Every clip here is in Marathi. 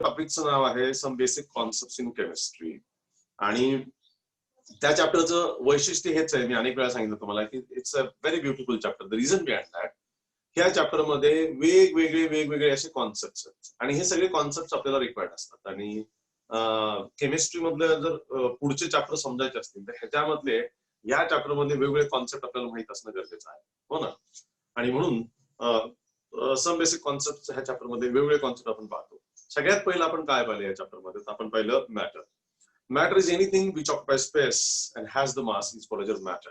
टॉपिकचं नाव आहे some basic concepts in chemistry. आणि त्या चॅप्टरचं वैशिष्ट्य हेच आहे, मी अनेक वेळा सांगितलं तुम्हाला की it's a very beautiful chapter. The reason behind that, ह्या चॅप्टरमध्ये वेगवेगळे असे कॉन्सेप्ट आहेत आणि हे सगळे कॉन्सेप्ट आपल्याला रिक्वायर्ड असतात. आणि केमिस्ट्री मधले जर पुढचे चॅप्टर समजायचे असतील तर ह्याच्यामधले या चॅप्टरमध्ये वेगवेगळे कॉन्सेप्ट आपल्याला माहित असणं गरजेचं आहे, हो ना. आणि म्हणून सम बेसिक कॉन्सेप्ट ह्या चॅप्टरमध्ये वेगवेगळे कॉन्सेप्ट आपण पाहतो. सगळ्यात पहिलं आपण काय पाहिलं या चॅप्टरमध्ये, आपण पाहिलं matter. Matter is anything which occupy space and has the mass is called as matter.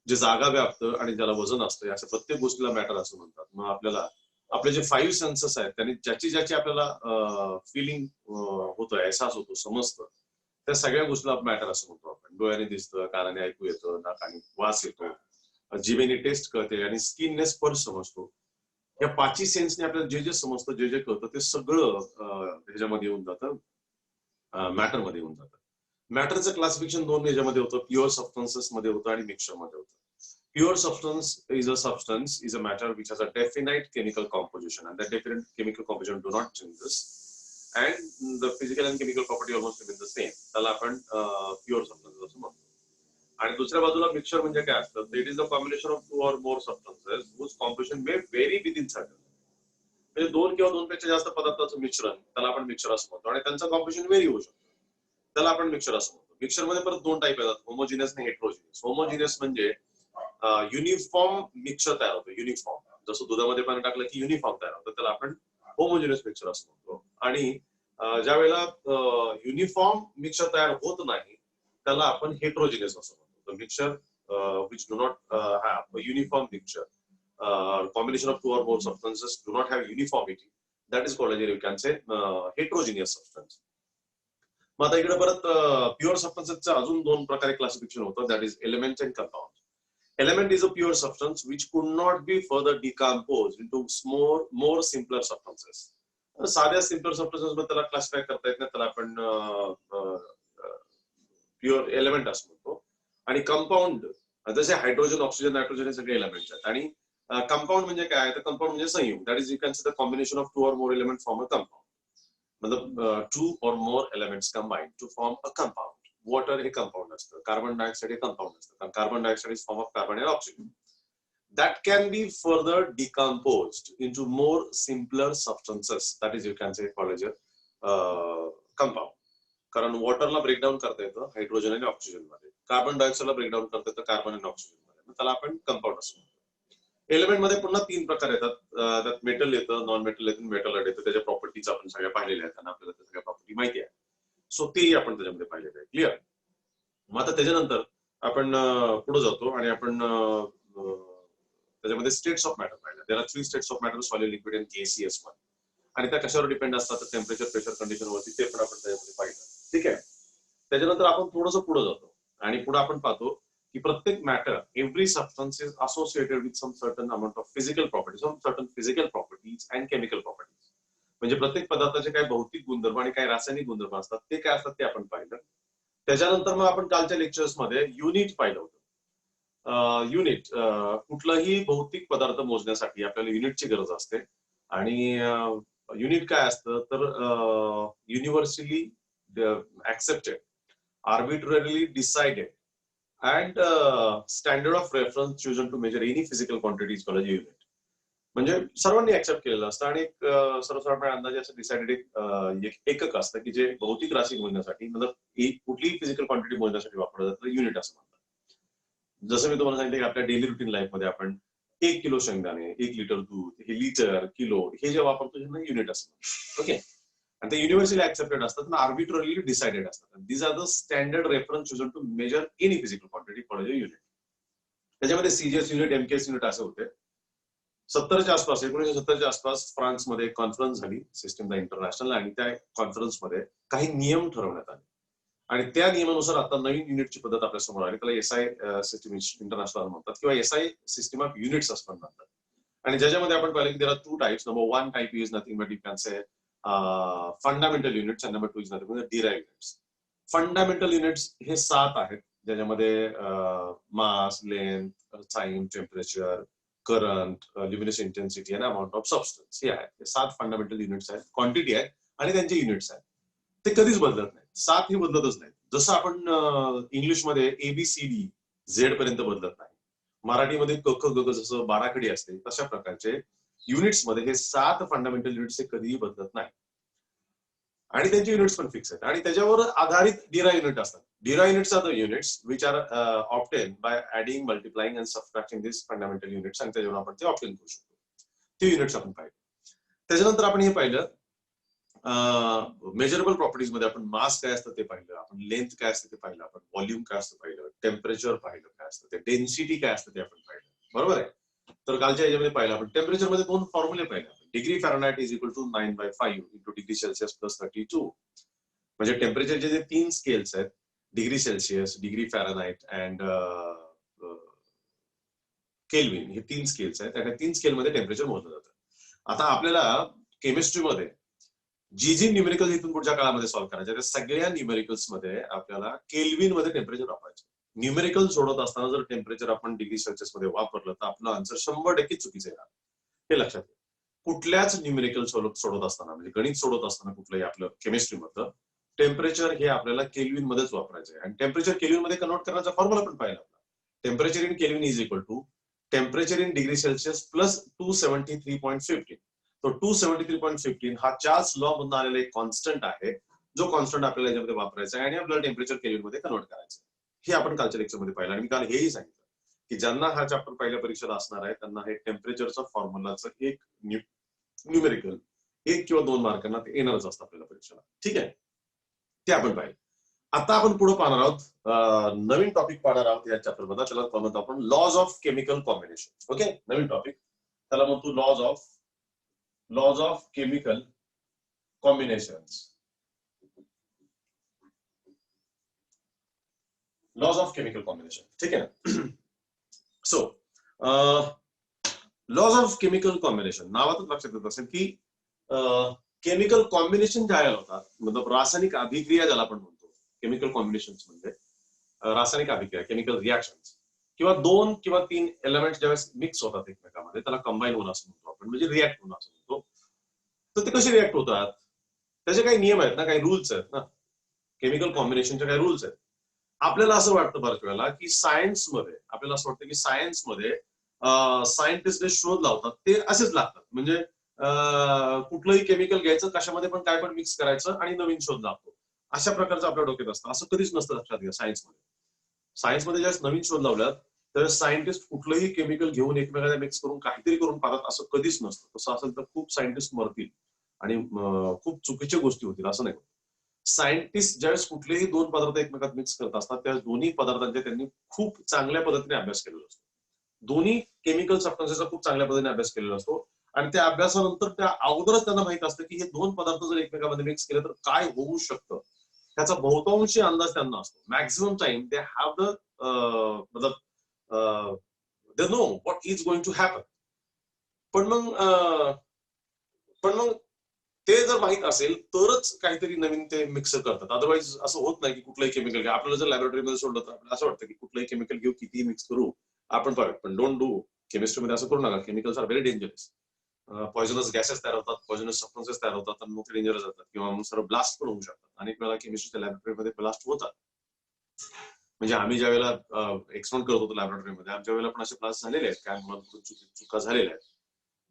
जे जागा व्यापतं आणि ज्याला वजन असतं अशा प्रत्येक गोष्टीला मॅटर असं म्हणतात. मग आपल्याला आपले जे 5 सेन्सेस आहेत त्यांनी ज्याची आपल्याला फिलिंग होतं, एहसास होतो, समजतं, त्या सगळ्या गोष्टीला मॅटर असं म्हणतो आपण. डोळ्याने दिसतं, कानाने ऐकू येतं, नाकाने वास येतो, जिभेने टेस्ट कळते आणि स्किनने स्पर्श समजतो. या 5 सेन्सने आपल्याला जे समजतं, जे कळतं ते सगळं ह्याच्यामध्ये येऊन जातं, मॅटरमध्ये येऊन जातं. मॅटरचं क्लासिफिकेशन 2 ह्याच्यामध्ये होतं, प्युअर सबस्टन्सेस मध्ये होतं आणि मिक्सचर मध्ये होतं. Pure substance is a matter which has a definite chemical composition, and that definite chemical composition do not changes, and the physical and chemical property almost remain the same. त्याला आपण प्युअर सबस्टन्स असं म्हणतो. आणि दुसऱ्या बाजूला मिक्सचर म्हणजे काय असतं, it is the combination of 2 or more substances whose composition may vary within certain. म्हणजे 2 किंवा 2 पेक्षा जास्त पदार्थाचं मिश्रण, त्याला आपण मिक्सचर असं म्हणतो. आणि त्यांचं कॉम्बिनेशन व्हेरी होऊ शकतं, त्याला आपण मिक्सचर असं म्हणतो. मिक्सचर मध्ये परत 2 टाईप येतात, होमोजिनियस आणि हेट्रोजिनियस. होमोजिनियस म्हणजे युनिफॉर्म मिक्सचर तयार होतं, युनिफॉर्म. जसं दुधामध्ये पाणी टाकलं की युनिफॉर्म तयार होतं, त्याला आपण होमोजिनियस मिक्सचर असं म्हणतो. आणि ज्या वेळेला युनिफॉर्म मिक्सचर तयार होत नाही त्याला आपण हेट्रोजिनियस असं म्हणतो. Mixture which do not have a uniform mixture, combination of 2 or more substances do not have uniformity, that is called as, you can say, heterogeneous substance. मग आता इकडे परत प्युअर सबस्टन्सेसचं अजून 2 प्रकारे क्लासिफिकेशन होतं, that is element and compound. Element is a pure substance which could not be further decomposed into more simpler substances. साध्या सिम्पलर सबस्टन्सेस मध्ये त्याला क्लासिफाय करता येत नाही, त्याला आपण प्युअर एलिमेंट असं म्हणतो. आणि कंपाऊंड जसे हायड्रोजन, ऑक्सिजन, नायट्रोजन हे सगळे एलिमेंट्स आहेत. आणि कंपाऊंड म्हणजे काय, तर कंपाऊंड म्हणजे संयुग. That is, you can see the combination of 2 or more element form a compound. मतलब 2 or more elements combined to form a compound. Water हे कंपाऊंड असतं, कार्बन डायऑक्साईड हे कंपाऊंड असतं, कारण carbon dioxide is form of carbon and oxygen. That can be further decomposed into more simpler substances, that is, you can say, called as a compound. कारण वॉटरला ब्रेकडाऊन करता येतं हायड्रोजन आणि ऑक्सिजन मध्ये, कार्बन डायऑक्साईडला ब्रेकडाऊन करता येतं कार्बन आणि ऑक्सिजन मध्ये, त्याला आपण कंपाऊंड असं म्हणतो. एलिमेंट मध्ये पुन्हा 3 प्रकार येतात, त्यात मेटल येतं, नॉन मेटल येतं, मेटल येतं. त्याच्या प्रॉपर्टीज आपण सगळ्या पाहिलेल्या आहेत आणि आपल्याला त्या सगळ्या प्रॉपर्टी माहिती आहे, सो तेही आपण त्याच्यामध्ये पाहिलेलं आहे. क्लिअर. मग आता त्याच्यानंतर आपण पुढे जातो आणि आपण त्याच्यामध्ये स्टेट्स ऑफ मॅटर पाहिलं. There are 3 states of matter, solid, liquid and gaseous one. आणि त्या कशावर डिपेंड असतात, टेम्परेचर, प्रेशर, कंडिशन वरती, ते पण आपण त्याच्यामध्ये पाहिलं. ठीक आहे. त्याच्यानंतर आपण थोडंसं पुढे जातो आणि पुढे आपण पाहतो की प्रत्येक matter, every substance is associated with some certain amount of physical properties, some certain physical properties and chemical properties. म्हणजे प्रत्येक पदार्थाचे काही भौतिक गुणधर्म आणि काही रासायनिक गुणधर्म असतात, ते काय असतात ते आपण पाहिलं. त्याच्यानंतर मग आपण कालच्या लेक्चर्स मध्ये युनिट पाहिलं होतं. युनिट, कुठलाही भौतिक पदार्थ मोजण्यासाठी आपल्याला युनिटची गरज असते. आणि युनिट काय असतं तर universally accepted, arbitrarily decided and standard of reference chosen to measure any physical quantity is called unit. म्हणजे सर्वांनी ऍक्सेप्ट केलेलं असतं आणि एक सर्वसाधारण अंदाजे असं डिसाइडेड एक एकक असतं की जे भौतिक राशी मोजण्यासाठी, मतलब कुठलीही फिजिकल क्वांटिटी मोजण्यासाठी वापरलं जातं, युनिट असं म्हणतात. जसं मी तुम्हाला सांगितलं की आपल्या डेली रुटीन लाईफ मध्ये आपण 1 किलो शेंगदाणे, 1 लिटर दूध, हे लिटर, किलो हे जे वापरतो त्यांना युनिट असतं. ओके. आणि ते युनिव्हर्सली ऍक्सेप्टेड असतात आणि आर्बिट्ररीली डिसाइडेड असतात. These are the standard reference chosen to measure any physical quantity called as unit. त्याच्यामध्ये सीजीएस युनिट, एमकेएस युनिट असे होते. 70च्या आसपास, 1970च्या आसपास फ्रान्समध्ये एक कॉन्फरन्स झाली, सिस्टम द इंटरनॅशनल, आणि त्या कॉन्फरन्समध्ये काही नियम ठरवण्यात आले. आणि त्या नियमानुसार आता नवीन युनिटची पद्धत आपल्या समोर आली, त्याला एसआय सिस्टम इंटरनॅशनल म्हणतात किंवा एसआय सिस्टम ऑफ युनिट्स असं म्हणतात. आणि ज्याच्यामध्ये आपण पाहिलं की there are 2 types. Number 1 type is nothing but you can say fundamental units, and number 2 is nothing but derived units. Fundamental units हे 7 आहेत, ज्याच्यामध्ये mass, length, time, temperature, current, luminous intensity आणि अमाउंट ऑफ सबस्टन्स हे आहेत. हे 7 फंडामेंटल युनिट्स आहेत, क्वांटिटी आहेत. आणि त्यांचे युनिट्स आहेत ते कधीच बदलत नाहीत. 7 हे बदलतच नाहीत. जसं आपण इंग्लिशमध्ये ABCD Z पर्यंत बदलत नाही, मराठीमध्ये क ख ग घ जसं 12 खडी असते तशा प्रकारचे युनिट्स मध्ये हे 7 फंडामेंटल युनिट्स हे कधीही बदलत नाही आणि त्यांचे युनिट्स पण फिक्स आहेत आणि त्याच्यावर आधारित डिरा युनिट असतात. Derived units are the units which are obtained by adding, multiplying and subtracting this fundamental units आणि त्याच्यावर आपण ते ऑप्टेन करू शकतो. ते युनिट्स आपण पाहिले. त्याच्यानंतर आपण हे पाहिलं मेजरेबल प्रॉपर्टीज मध्ये आपण मास काय असतं ते पाहिलं, आपण लेंथ काय असतं ते पाहिलं, आपण व्हॉल्यूम काय असतं पाहिलं, टेम्परेचर पाहिलं काय असतं ते, डेन्सिटी काय असतं ते आपण पाहिलं. बरोबर आहे. तर कालच्या याच्यामध्ये पाहिलं आपण टेम्परेचर मध्ये 2 फॉर्म्युले पाहिले. Degree Fahrenheit is equal to 9/5 into degree Celsius plus 32. म्हणजे टेम्परेचरचे जे 3 स्केल्स आहेत, degree Celsius, degree Fahrenheit and Kelvin, हे 3 स्केल्स आहेत. त्या 3 स्केल मध्ये टेम्परेचर मोजलं जातं. आता आपल्याला केमिस्ट्रीमध्ये जी न्यूमेरिकल इथून पुढच्या काळामध्ये सॉल्व्ह करायचे त्या सगळ्या न्यूमेरिकल्स मध्ये आपल्याला केल्विन मध्ये टेम्परेचर वापरायचं. न्यूमेरिकल सोडवत असताना जर टेम्परेचर आपण डिग्री सेल्सिअस मध्ये वापरलं तर आपलं आन्सर 100% चुकीचं येणार. हे लक्षात घ्या. कुठल्याच न्यूमेरिकल सोडवत असताना म्हणजे गणित सोडवत असताना कुठलंही आपलं केमिस्ट्री मधलं टेम्परेचर हे आपल्याला केल्विन मध्येच वापरायचं आहे. आणि टेम्परेचर केल्विन मध्ये कन्वर्ट करण्याचा फॉर्म्युला पण पाहिला आपला. Temperature in Kelvin is equal to temperature in degree Celsius plus 273.15. तो 273.15 हा चार्ल्स लॉ मधून आलेला एक कॉन्स्टंट आहे, जो कॉन्स्टंट आपल्याला याच्यामध्ये वापरायचा आहे आणि आपल्याला टेम्परेचर केल्विन मध्ये कन्वर्ट करायचं. हे आपण कालच्या लेक्चरमध्ये पाहिलं आणि मी काल हेही सांगितलं की ज्यांना हा चॅप्टर पहिल्या परीक्षेला असणार आहे त्यांना हे टेम्परेचरचा फॉर्म्युलाचं एक न्यूमेरिकल 1 किंवा 2 मार्कांना ते येणारच असतं आपल्याला परीक्षेला. ठीक आहे, ते आपण पाहिलं. आता आपण पुढे पाहणार आहोत नवीन टॉपिक पाहणार आहोत या चॅप्टर मध्ये. त्याला म्हणतो आपण laws of chemical combination. Okay, नवीन टॉपिक त्याला म्हणतो laws of chemical combinations. Laws of chemical combination. ठीक आहे ना. So laws of chemical combination नावातच लक्षात येत असेल की केमिकल कॉम्बिनेशन ज्या होतात मतलब रासायनिक अभिक्रिया ज्याला आपण म्हणतो. केमिकल कॉम्बिनेशन म्हणजे रासायनिक अभिक्रिया, केमिकल रिॲक्शन्स किंवा 2 किंवा 3 एलिमेंट ज्यावेळेस मिक्स होतात एकमेकांमध्ये त्याला कंबाईन होणं असं म्हणतो आपण, म्हणजे रिॲक्ट होणं असं म्हणतो. तर ते कसे रिॲक्ट होतात, त्याचे काही नियम आहेत ना, काही रूल्स आहेत ना. केमिकल कॉम्बिनेशनचे काही रूल्स आहेत. आपल्याला असं वाटतं बऱ्याच वेळेला की सायन्समध्ये आपल्याला असं वाटतं की सायन्समध्ये सायंटिस्ट जे शोध लावतात ते असेच लागतात. म्हणजे कुठलंही केमिकल घ्यायचं, कशामध्ये पण काय पण मिक्स करायचं आणि नवीन शोध लागतो, अशा प्रकारचं आपल्या डोक्यात असतं. असं कधीच नसतं लक्षात घ्या. सायन्समध्ये ज्यावेळेस नवीन शोध लावल्यात त्यावेळेस सायंटिस्ट कुठलंही केमिकल घेऊन एकमेकांना मिक्स करून काहीतरी करून पाहतात, असं कधीच नसतं. तसं असेल तर खूप सायंटिस्ट मरतील आणि खूप चुकीच्या गोष्टी होतील, असं नाही. सायंटिस्ट ज्यावेळेस कुठलेही 2 पदार्थ एकमेकात मिक्स करत असतात त्यावेळेस दोन्ही पदार्थांचे त्यांनी खूप चांगल्या पद्धतीने अभ्यास केलेला असतो. दोन्ही केमिकल सबस्टन्सेसचा खूप चांगल्या पद्धतीने अभ्यास केलेला असतो आणि त्या अभ्यासानंतर त्या अगोदरच त्यांना माहित असतं की हे 2 पदार्थ जर एकमेकांमध्ये मिक्स केले तर काय होऊ शकतं, त्याचा बहुतांशी अंदाज त्यांना असतो. Maximum time they have the मतलब they know what is going to happen. पण मग ते जर माहित असेल तरच काहीतरी नवीन ते मिक्स करतात. अदरवाईज असं होत नाही की कुठलंही केमिकल घ्या. आपल्याला जर लॅबोरेटरीमध्ये सोडलं तर आपल्याला असं वाटतं की कुठलंही केमिकल घेऊ, किती मिक्स करू आपण, पण डोंट डू. केमिस्ट्रीमध्ये असं करू नका. Chemicals are very dangerous. Poisonous gases तयार होतात, पॉइझनस सबस्टन्सेस तयार होतात आणि मग ते डेंजरस जातात किंवा मग सर्व ब्लास्ट पण होऊ शकतात. अनेक वेळा केमिस्ट्रीच्या लॅबोरेटरीमध्ये ब्लास्ट होतात. म्हणजे आम्ही ज्या वेळेला एक्सपेरिमेंट करत होतो लॅबोरेटरीमध्ये, आमच्या वेळेला पण असे ब्लास्ट झालेले आहेत, काय म्हणून चुका झालेल्या आहेत.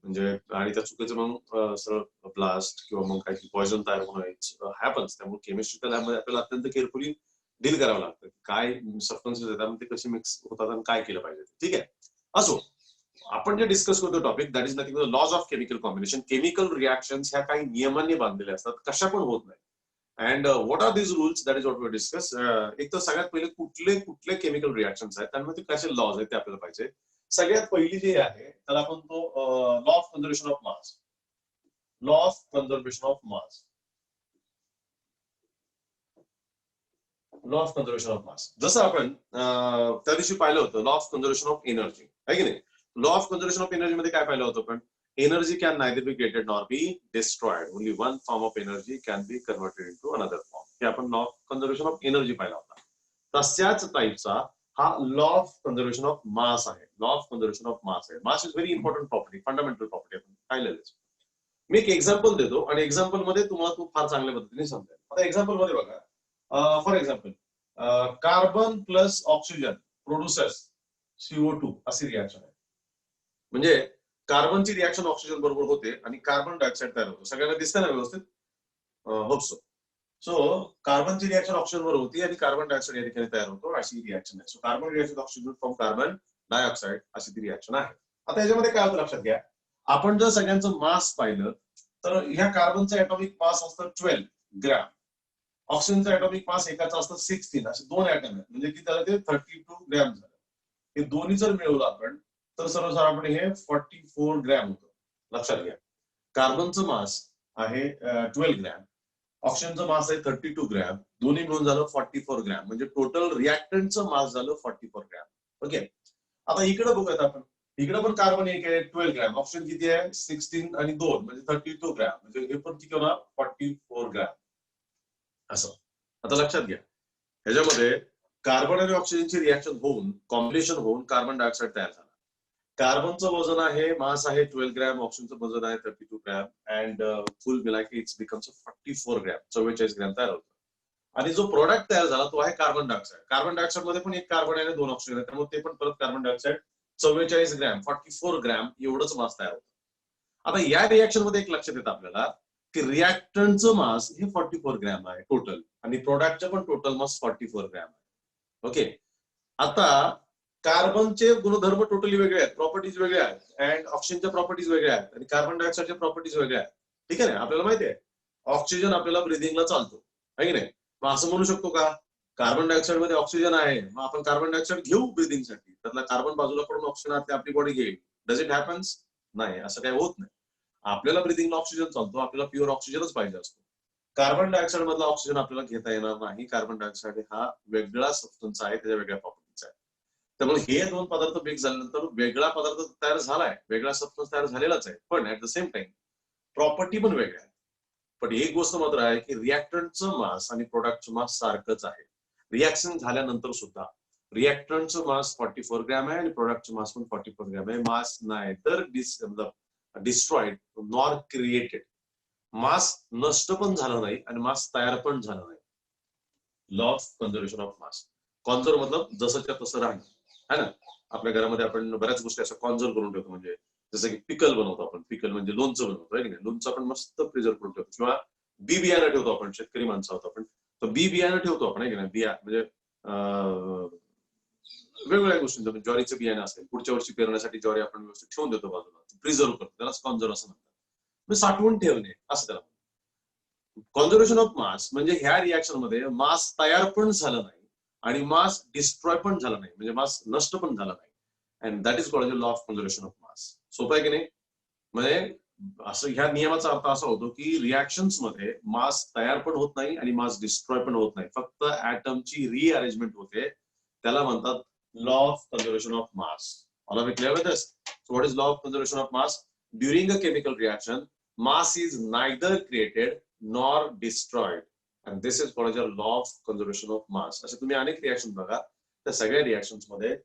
म्हणजे आणि त्या चुकीचं मग सरळ ब्लास्ट किंवा मग काही पॉइझन तयार होणं हॅपन्स. त्यामुळे केमिस्ट्रीच्या लॅबमध्ये आपल्याला अत्यंत केअरफुली डील करावं लागतं. काय सबस्टन्सेस आहेत त्यामध्ये कसे मिक्स होतात आणि काय केलं पाहिजे. ठीक आहे. असो, आपण जे डिस्कस करतो topic that is nothing but laws of chemical combination. Chemical reactions ह्या काही नियमांनी बांधलेल्या असतात, कशा पण होत नाही. And what are these rules, that is what we discuss. एक तर सगळ्यात पहिले कुठले केमिकल रिॲक्शन्स आहेत त्यांमध्ये कसे लॉज आहेत ते आपल्याला पाहिजे. सगळ्यात पहिली जी आहे त्याला आपण तो law of conservation of mass. Law of conservation of mass. Law of conservation of मास जसं आपण त्या दिवशी पाहिलं होतं law of conservation of energy, आहे की नाही. Law of conservation of energy मध्ये काय पाहिलं होतं आपण, energy can neither be created nor be destroyed, only one form of energy can be converted into another form. हे आपण law of conservation of energy पाहिला होता. तशाच टाईपचा हा law of conservation of mass आहे. Law of conservation of mass आहे. Mass is very important property, fundamental property आपण पाहिलेलं. मी एक एक्झाम्पल देतो आणि एक्झाम्पल मध्ये तुम्हाला खूप फार चांगल्या पद्धतीने समजेल. आता एक्झाम्पल मध्ये बघा, for example carbon plus oxygen producers CO2 अशी रिॲक्शन आहे. म्हणजे कार्बनची रिॲक्शन ऑक्सिजन बरोबर होते आणि कार्बन डायऑक्साईड तयार होतो. सगळ्यांना दिसतं ना व्यवस्थित? Hope so. सो कार्बनची रिॲक्शन ऑक्सिजन बरोबर होती आणि कार्बन डायऑक्साईड या ठिकाणी तयार होतो अशी रिॲक्शन आहे. So carbon reaction oxygen from carbon dioxide अशी ती रिॲक्शन आहे. आता याच्यामध्ये काय होतं लक्षात घ्या, आपण जर सगळ्यांचं मास पाहिलं तर ह्या कार्बनचं ॲटॉमिक मास असतं 12 ग्रॅम, ऑक्सिजनचं ॲटॉमिक मास एकाचं असतं 16, असे 2 ॲटम आहेत म्हणजे की त्याला ते 32 ग्रॅम झालं. हे दोन्ही जर मिळवलं आपण तर सर्वसाधारणपणे हे 44 ग्रॅम होतं. लक्षात घ्या, कार्बनचं मास आहे 12 ग्रॅम, ऑक्सिजनचं मास आहे 32 ग्रॅम, दोन्ही मिळून झालं 44 ग्रॅम, म्हणजे टोटल रिॲक्टंटचं मास झालं 44 ग्रॅम. ओके, आता इकडे बघूयात आपण, इकडे पण कार्बन एक आहे 12 ग्रॅम, ऑक्सिजन किती आहे 16 आणि 2 म्हणजे 32 ग्रॅम, म्हणजे हे पण किती होणार 44 ग्रॅम असं. आता लक्षात घ्या, ह्याच्यामध्ये कार्बन आणि ऑक्सिजनची रिॲक्शन होऊन कॉम्बिनेशन होऊन कार्बन डायऑक्साईड तयार झाला. कार्बनचं वजन आहे, मास आहे 12 ग्रॅम, ऑक्सिजनचं वजन आहे 32 ग्रॅम अँड फुल मिला की इट्स बिकम्स 44 ग्रॅम, 44 ग्रॅम तयार होतं. आणि जो प्रोडक्ट तयार झाला तो आहे कार्बन डायऑक्साईड. कार्बन डायऑक्साईड मध्ये पण एक कार्बन आहे आणि 2 ऑक्सिजन आहे, त्यामुळे ते पण परत कार्बन डायऑक्साईड 44 ग्रॅम 44 ग्रॅम एवढंच मास तयार होतं. आता या रिॲक्शन मध्ये एक लक्षात येतं आपल्याला की रिॲक्टंटचं मास हे 44 ग्रॅम आहे टोटल आणि प्रोडक्टचं पण टोटल मास 44 ग्रॅम आहे. ओके, आता कार्बनचे गुणधर्म टोटली वेगळे आहेत, प्रॉपर्टीज वेगळ्या आहेत अँड ऑक्सिजनच्या प्रॉपर्टीज वेगळ्या आहेत आणि कार्बन डायऑक्साईडच्या प्रॉपर्टीज वेगळ्या आहेत. ठीक आहे ना, आपल्याला माहिती आहे ऑक्सिजन आपल्याला ब्रिदिंगला चालतो आहे की नाही. मग असं म्हणू शकतो का कार्बन डायऑक्साईड मध्ये ऑक्सिजन आहे मग आपण कार्बन डायऑक्साईड घेऊ ब्रिदिंगसाठी, त्यातला कार्बन बाजूला पडून ऑक्सिजन आपली बॉडी घेईल? Does it happens? नाही, असं काही होत नाही. आपल्याला ब्रिदिंगला ऑक्सिजन चालतो, आपल्याला प्युअर ऑक्सिजनच पाहिजे असतो. कार्बन डायऑक्साईड मधला ऑक्सिजन आपल्याला घेता येणार नाही. कार्बन डायऑक्साईड हा वेगळा सबस्टन्स आहे, त्याच्या वेगळ्या प्रॉपर्टीज आहे. त्यामुळे हे दोन पदार्थ मिक्स झाल्यानंतर वेगळा पदार्थ तयार झालाय, वेगळा सबस्टन्स तयार झालेलाच आहे, पण at the same time property पण वेगळ्या आहे. पण एक गोष्ट मात्र आहे की रिॲक्टंटचं मास आणि प्रोडक्टचं मास सारखंच आहे. रिॲक्शन झाल्यानंतर सुद्धा रिॲक्टंटचं मास 44 ग्रॅम आहे आणि प्रोडक्टचं मास पण 44 ग्रॅम आहे. मास नाही तर डिस्ट्रॉइड नॉर क्रिएटेड, मास नष्ट पण झाला नाही आणि मास तयार पण झाला नाही. Law of conservation of mass. Conserve मतलब जसंच्या तसं राहणं है ना. आपल्या घरामध्ये आपण बऱ्याच गोष्टी असं कॉन्झर्व करून ठेवतो, म्हणजे जसं की पिकल बनवतो आपण, पिकल म्हणजे लोणचं बनवतो आहे की नाही, लोणचं आपण मस्त प्रिझर्व करून ठेवतो. किंवा बी बियाणं ठेवतो आपण, शेतकरी माणसं आहोत आपण, तर बी बियाणं ठेवतो आपण आहे की नाही. बिया म्हणजे वेगवेगळ्या गोष्टींचं, ज्वारीचं बियाणं असेल पुढच्या वर्षी पेरण्यासाठी ज्वारी आपण व्यवस्थित ठेवून देतो बाजूला, प्रिझर्व करतो, त्यालाच कॉन्झर्व असं म्हणतात. म्हणजे साठवून ठेवणे असं त्याला. कॉन्झर्वेशन ऑफ मास म्हणजे ह्या रिॲक्शन मध्ये मास तयार पण झालं नाही आणि मास डिस्ट्रॉय पण झाला नाही, म्हणजे मास नष्ट पण झाला नाही. And that is called law of conservation of मास. सोपं आहे की नाही. म्हणजे असं ह्या नियमाचा अर्थ असा होतो की रिॲक्शन्स मध्ये मास तयार पण होत नाही आणि मास डिस्ट्रॉय पण होत नाही, फक्त ऍटमची रिअरेंजमेंट होते, त्याला म्हणतात law of conservation of mass. All are clear with this? So what is law of conservation of mass? During a chemical reaction mass is neither created nor destroyed and this is called as a law of conservation of mass. असे तुम्ही अनेक रिॲक्शन बघा, त्या सगळ्या रिॲक्शन्स मध्ये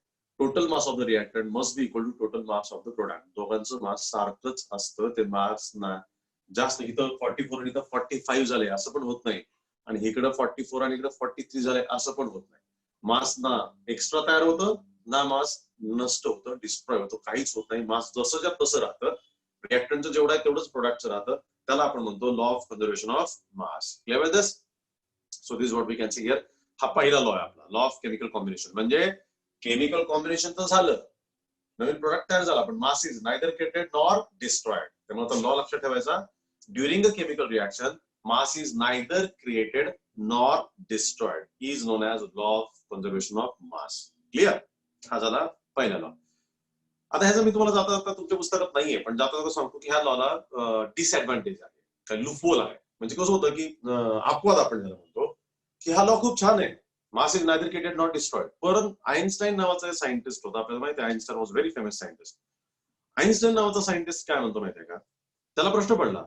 total mass of the reactant must be equal to total mass of the product. दोघांचं मास सारखंच असतं. ते मास ना जास्त इथं 44 आणि इथं 45 झाले असं पण होत नाही आणि इकडं 44 आणि इकडं 43 झाले असं पण होत नाही. मास ना एक्स्ट्रा तयार होतं ना मास नष्ट होतं, डिस्ट्रॉय होतं, काहीच होत नाही. मास जसंच्या तसं राहतं. रिॲक्टंटचं जेवढं आहे तेवढंच प्रोडक्टचं राहतं, त्याला आपण म्हणतो law of conservation of mass. Clear with this? So this what we can see here. हा पहिला लॉ आहे आपला, लॉ ऑफ केमिकल कॉम्बिनेशन. म्हणजे केमिकल कॉम्बिनेशन तर झालं, नवीन प्रोडक्ट तयार झाला, पण mass is neither created nor destroyed. त्यामुळे आता लॉ लक्षात ठेवायचा, during a chemical reaction mass is neither created nor destroyed is known as law of conservation of mass. Clear? हा झाला पहिला लॉ. आता ह्याचं मी तुम्हाला जाता जाता तुमच्या पुस्तकात नाहीये, पण जाता जाता सांगतो की ह्या लॉला डिसएडव्हान्टेज आहे, काही लूपहोल आहे. म्हणजे कसं होतं की अपवाद आपण ज्याला म्हणतो की हा लॉ खूप छान आहे, mass is neither created not destroyed. पण आईन्स्टाईन नावाचा सायंटिस्ट होता, आपल्याला माहिती आहे Einstein was very famous scientist. Einstein नावाचा सायंटिस्ट काय म्हणतो माहितीये का, त्याला प्रश्न पडला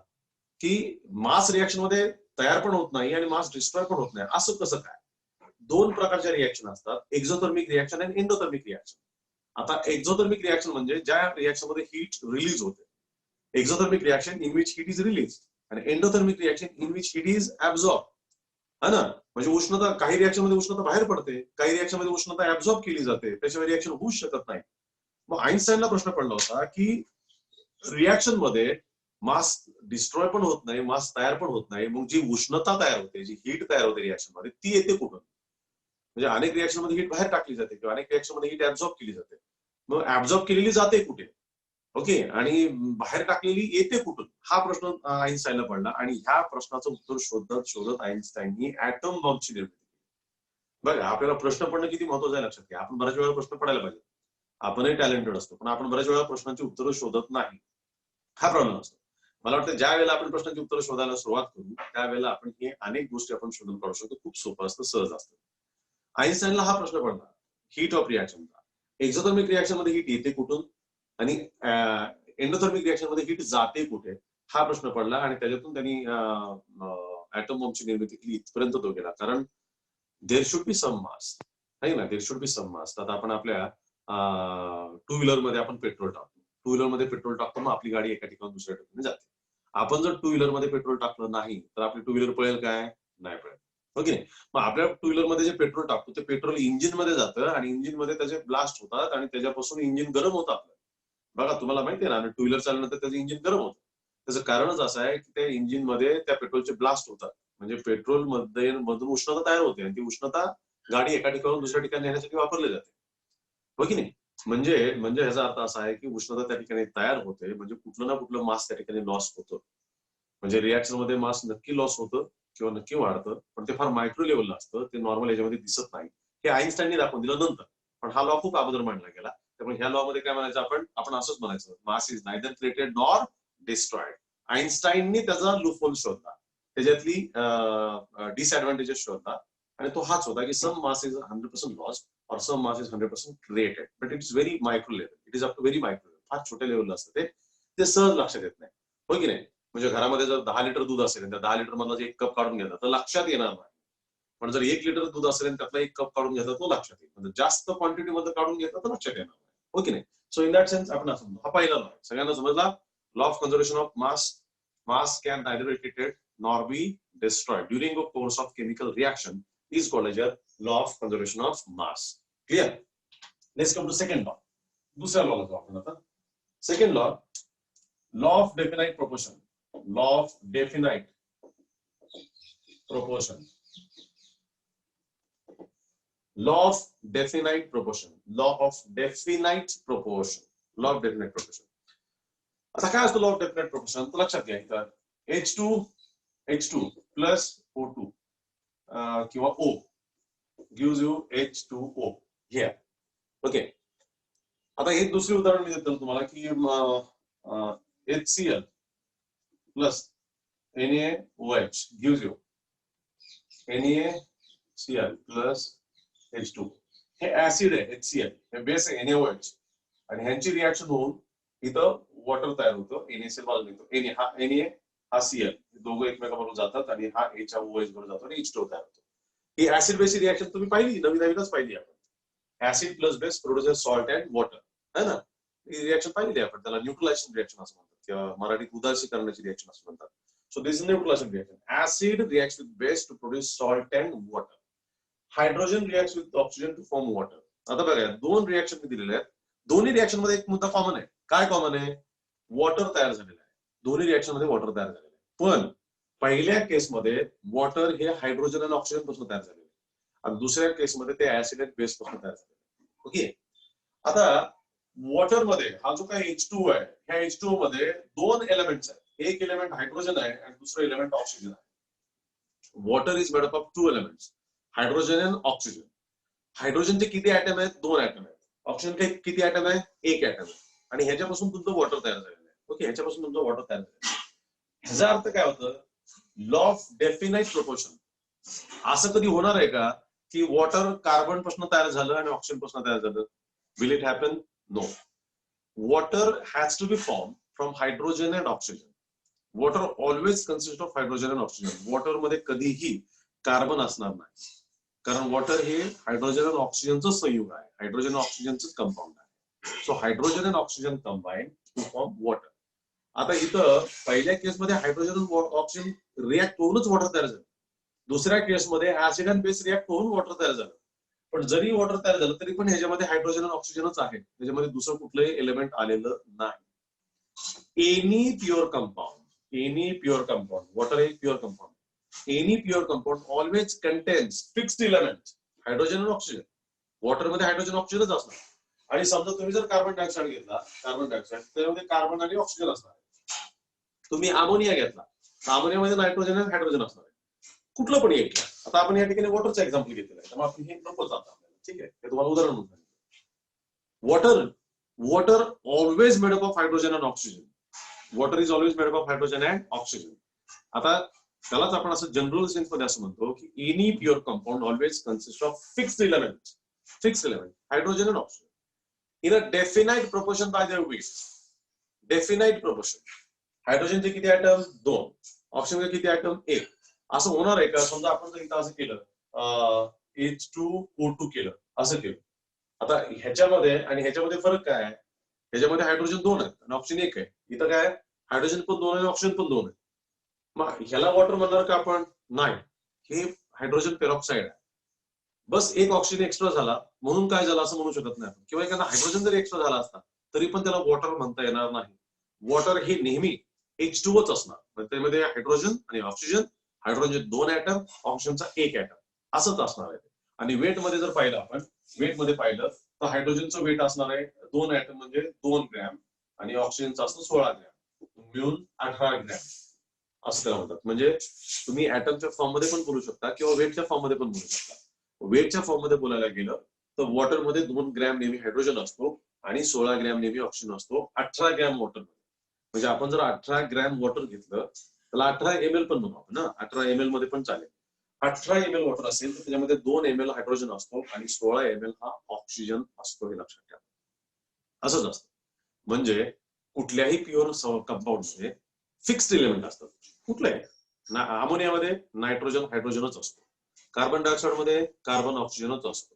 की मास रिॲक्शन मध्ये तयार पण होत नाही आणि मास डिस्ट्रॉय पण होत नाही, असं कसं काय? दोन प्रकारच्या रिॲक्शन असतात, एक्झोथर्मिक रिॲक्शन आणि एंडोथर्मिक रिॲक्शन. आता एक्झोथर्मिक रिॲक्शन म्हणजे ज्या रिॲक्शन मध्ये हीट रिलीज होते. Exothermic reaction in which heat is release आणि endothermic reaction in which heat is absorb. है ना, म्हणजे उष्णता काही रिएक्शन मध्ये उष्णता बाहेर पडते, काही रिएक्शन मध्ये उष्णता ऍब्झॉर्ब केली जाते, त्याशिवाय रिएक्शन होऊच शकत नाही. मग आईन्स्टाईनला प्रश्न पडला होता की रिएक्शन मध्ये मास डिस्ट्रॉय पण होत नाही, मास तयार पण होत नाही, मग जी उष्णता तयार होते, जी हीट तयार होते रिएक्शन मध्ये, ती येते कुठून? म्हणजे अनेक रिएक्शन मध्ये हीट बाहेर टाकली जाते किंवा अनेक रिएक्शन मध्ये हीट ऍब्झॉर्ब केली जाते. मग ऍब्झॉर्ब केलेली जाते कुठे? ओके, आणि बाहेर टाकलेली येते कुठून? हा प्रश्न आईन्स्टाईनला पडला आणि ह्या प्रश्नाचं उत्तर शोधत शोधत आईन्स्टाईननी ऍटम बॉम्बची निर्मिती केली. बघा, आपल्याला प्रश्न पडणं किती महत्वाचं आहे लक्षात घ्या. आपण बऱ्याच वेळा प्रश्न पडायला पाहिजे. आपणही टॅलेंटेड असतो, पण आपण बऱ्याच वेळा प्रश्नांची उत्तरं शोधत नाही. हा प्रॉब्लेम असतो. मला वाटतं ज्या वेळेला आपण प्रश्नांची उत्तरं शोधायला सुरुवात करू त्यावेळेला आपण हे अनेक गोष्टी आपण शोधून काढू शकतो. खूप सोपं असतं, सहज असतं. आईन्स्टाईनला हा प्रश्न पडला हीट ऑफ रिएक्शनचा. एक्झोथर्मिक रिएक्शन मध्ये हीट येते कुठून आणि एंडोथर्मिक रिएक्शन मध्ये हीट जाते कुठे, हा प्रश्न पडला आणि त्याच्यातून त्यांनी ऍटम बॉम्बची निर्मिती केली. इथपर्यंत तो गेला. कारण देर शुड बी सम मास, नाही ना, देर शुड बी सम मास. आता आपण आपल्या टू व्हीलर मध्ये आपण पेट्रोल टाकतो, टू व्हीलर मध्ये पेट्रोल टाकतो, मग आपली गाडी एका ठिकाणी दुसऱ्या ठिकाणी जाते. आपण जर टू व्हीलर मध्ये पेट्रोल टाकलं नाही तर आपली टू व्हीलर पळेल काय? नाही पळेल. ओके, मग आपल्या टू व्हीलर मध्ये जे पेट्रोल टाकतो ते पेट्रोल इंजिन मध्ये जातं आणि इंजिन मध्ये त्याचे ब्लास्ट होतात आणि त्याच्यापासून इंजिन गरम होतं आपलं. बघा, तुम्हाला माहिती आहे ना, टू व्हीलर चालल्यानंतर त्याचं इंजिन गरम होतं. त्याचं कारणच असं आहे की त्या इंजिन मध्ये त्या पेट्रोलचे ब्लास्ट होतात, म्हणजे पेट्रोल मध्ये मधून उष्णता तयार होते आणि ती उष्णता गाडी एका ठिकाणून दुसऱ्या ठिकाणी नेण्यासाठी वापरली जाते. हो की नाही? म्हणजे म्हणजे ह्याचा अर्थ असा आहे की उष्णता त्या ठिकाणी तयार होते, म्हणजे कुठलं ना कुठलं मास त्या ठिकाणी लॉस होतं. म्हणजे रिएक्शन मध्ये मास नक्की लॉस होतं किंवा नक्की वाढतं, पण ते फार मायक्रो लेवलला असतं, ते नॉर्मल याच्यामध्ये दिसत नाही. हे आईन्स्टाईनने दाखवून दिलं नंतर, पण हा लॉ खूप अगोदर मांडला गेला. त्यामुळे ह्या लॉ मध्ये काय म्हणायचं आपण असंच म्हणायचं, mass is neither created nor destroyed. आईन्स्टाईननी त्याचा लूपहोल शोधला, त्याच्यातली डिसएडव्हान्टेजेस शोधला आणि तो हाच होता की सम मास इज 100% लॉस्ट और some mass is 100% created, but it is very micro level, it is up to very micro level. फार छोट्या लेवलला असतं ते सहज लक्षात येत नाही. हो की नाही? म्हणजे घरामध्ये जर 10 लिटर दूध असेल त्या 10 लिटर मधला 1 कप काढून घेतला तर लक्षात येणार नाही, पण जर 1 लिटर दूध असेल त्यातला 1 कप काढून घेतला तो लक्षात येईल. म्हणजे जास्त क्वांटिटी मध्ये काढून घेतला तर लक्षात येणार नाही. हो की नाही? सो इन दॅट सेन्स आपण असं हा पहिला लॉ सगळ्यांना समजला. Law of conservation of mass. Mass can neither be created nor be destroyed during a course of chemical reaction is called as law of conservation of mass. Clear? Let's come to second law. दुसऱ्या लॉ ला आपण आता. Second law, law of definite proportion. Law of definite proportion. Law of definite proportion. Law of definite proportion. Law of definite proportion. आता काय असतं लॉ ऑफ डेफिनाइट प्रोपोर्शन? तर लक्षात घ्या, इथं H2 प्लस O2 किंवा O gives you H2O here. Okay, आता एक दुसरे उदाहरण मी देतो तुम्हाला की HCl plus NaOH gives you NaCl plus H2. हे ऍसिड आहे HCl, हे बेस आहे NaOH आणि ह्यांची रिएक्शन होऊन इथं वॉटर तयार होतं. NaCl बाजूला निघतो, हा Cl, दोघं एकमेकांबरोबर जातात आणि हा H हा OH बरोबर जातो आणि H2O तयार होतो. ही ऍसिड बेस रिएक्शन तुम्ही पाहिली, नवीनच पाहिली आपण. Acid plus base produces salt and water, है ना? ही रिएक्शन पाहिली आपण, त्याला न्यूट्रलायझेशन रिएक्शन असं म्हणतात किंवा मराठीत उदासीकरणाची रिएक्शन असं म्हणतात. So this is neutralization reaction. Acid reacts with base to produce salt and water. Hydrogen reacts with oxygen to form water. आता बघा, दोन रिएक्शन मी दिलेले आहेत. दोन्ही रिएक्शन मध्ये एक मुद्दा कॉमन आहे. काय कॉमन आहे? वॉटर तयार झालेलं आहे. दोन्ही रिएक्शन मध्ये वॉटर तयार झालेलं आहे. पण पहिल्या केसमध्ये वॉटर हे हायड्रोजन आणि ऑक्सिजन पासून तयार झालेलं आहे आणि दुसऱ्या केसमध्ये ते ऍसिड आणि बेस पासून तयार झालेलं आहे. ओके, आता वॉटर मध्ये हा जो काही H2O आहे, ह्या H2O मध्ये दोन एलिमेंट्स आहेत. एक एलिमेंट हायड्रोजन आहे आणि दुसरं एलिमेंट ऑक्सिजन आहे. Water is made up of 2 elements, hydrogen and oxygen. हायड्रोजनचे किती ऍटम आहेत? 2 ऍटम आहेत. ऑक्सिजन किती ऍटम आहे? 1 ऍटम आहे. आणि ह्याच्यापासून तुमचं वॉटर तयार झालेलं आहे. ओके, ह्याच्यापासून तुमचं वॉटर तयार झालेलं आहे. ह्याचा अर्थ काय होतं? Law of definite proportion. असं कधी होणार आहे का की वॉटर कार्बन पासून तयार झालं आणि ऑक्सिजन पासून तयार झालं? Will it happen? No. Water has to be form from hydrogen and oxygen. Water always consist of hydrogen and oxygen. Water मध्ये कधीही कार्बन असणार नाही, कारण वॉटर हे हायड्रोजन आणि ऑक्सिजनचं संयुग आहे, हायड्रोजन आणि ऑक्सिजनचं कंपाऊंड आहे. So hydrogen and oxygen combine to form water. आता इथं पहिल्या केसमध्ये हायड्रोजन ऑक्सिजन रिॲक्ट होऊनच वॉटर तयार झालं. दुसऱ्या केसमध्ये ऍसिड अँड बेस रिॲक्ट होऊन वॉटर तयार झालं. पण जरी वॉटर तयार झालं तरी पण ह्याच्यामध्ये हायड्रोजन आणि ऑक्सिजनच आहे, त्याच्यामध्ये दुसरं कुठलंही एलिमेंट आलेलं नाही. एनी प्युअर कंपाऊंड वॉटर एक pure compound, any pure compound always contains fixed element hydrogen आणि ऑक्सिजन. वॉटरमध्ये हायड्रोजन ऑक्सिजनच असणार. आणि समजा तुम्ही जर कार्बन डायऑक्साईड घेतला, कार्बन डायऑक्साईड त्यामध्ये कार्बन आणि ऑक्सिजन असणार. तुम्ही अमोनिया घेतला तर अमोनियामध्ये नायट्रोजन आणि हायड्रोजन असणार आहे. कुठलं पण एक. आता आपण या ठिकाणी वॉटरचं एक्झाम्पल घेतलेलं आहे, त्यामुळे आपण हे नकोच आता आपल्याला. ठीक आहे, हे तुम्हाला उदाहरण म्हणून. Water always made up of hydrogen and oxygen. Water is always made up of hydrogen and oxygen. आता त्यालाच आपण असं जनरल सेन्स मध्ये असं म्हणतो की any pure compound always consist of fixed element hydrogen and oxygen in a definite proportion by their weight. Definite proportion. हायड्रोजनचे किती ऍटम? 2. ऑक्सिजनचे किती ऍटम? 1. असं होणार आहे का? समजा आपण जर इथं असं केलं H2O2 केलं, असं केलं. आता ह्याच्यामध्ये आणि ह्याच्यामध्ये फरक काय आहे? ह्याच्यामध्ये हायड्रोजन 2 आहेत आणि ऑक्सिजन 1 आहे. इथं काय? हायड्रोजन पण 2 आहे, ऑक्सिजन पण 2 आहे. मग ह्याला वॉटर म्हणणार का आपण? नाही, हे हायड्रोजन पेरॉक्साईड आहे. बस एक ऑक्सिजन एक्स्ट्रा झाला म्हणून काय झालं असं म्हणू शकत नाही आपण. किंवा एखादा हायड्रोजन जरी एक्स्ट्रा झाला असता तरी पण त्याला वॉटर म्हणता येणार नाही. वॉटर हे नेहमी H2Oच असणार. त्यामध्ये हायड्रोजन आणि ऑक्सिजन, हायड्रोजन 2 ऍटम, ऑक्सिजनचा 1 ऍटम असंच असणार आहे. आणि वेट मध्ये जर पाहिलं आपण, वेट मध्ये पाहिलं तर हायड्रोजनचं वेट असणार आहे 2 ऍटम म्हणजे 2 ग्रॅम आणि ऑक्सिजनचं असतं 16 ग्रॅम, मिळून 18 ग्रॅम असं त्याला म्हणतात. म्हणजे तुम्ही ऍटमच्या फॉर्म मध्ये पण बोलू शकता किंवा वेटच्या फॉर्म मध्ये पण बोलू शकता. वेटच्या फॉर्म मध्ये बोलायला गेलं तर वॉटरमध्ये 2 ग्रॅम नेहमी हायड्रोजन असतो आणि 16 ग्रॅम नेहमी ऑक्सिजन असतो 18 ग्रॅम वॉटर. म्हणजे आपण जर 18 ग्रॅम वॉटर घेतलं त्याला 18 ml पण म्हणू आपण ना, 18 ml मध्ये पण चालेल. 18 ml वॉटर असेल तर त्याच्यामध्ये 2 ml हायड्रोजन असतो आणि 16 ml हा ऑक्सिजन असतो, हे लक्षात ठेवा. असंच असतं. म्हणजे कुठल्याही प्युअर कंपाऊंड मध्ये फिक्स्ड एलिमेंट असतात. कुठलंही अमोनियामध्ये नायट्रोजन हायड्रोजनच असतो, कार्बन डायऑक्साईड मध्ये कार्बन ऑक्सिजनच असतो,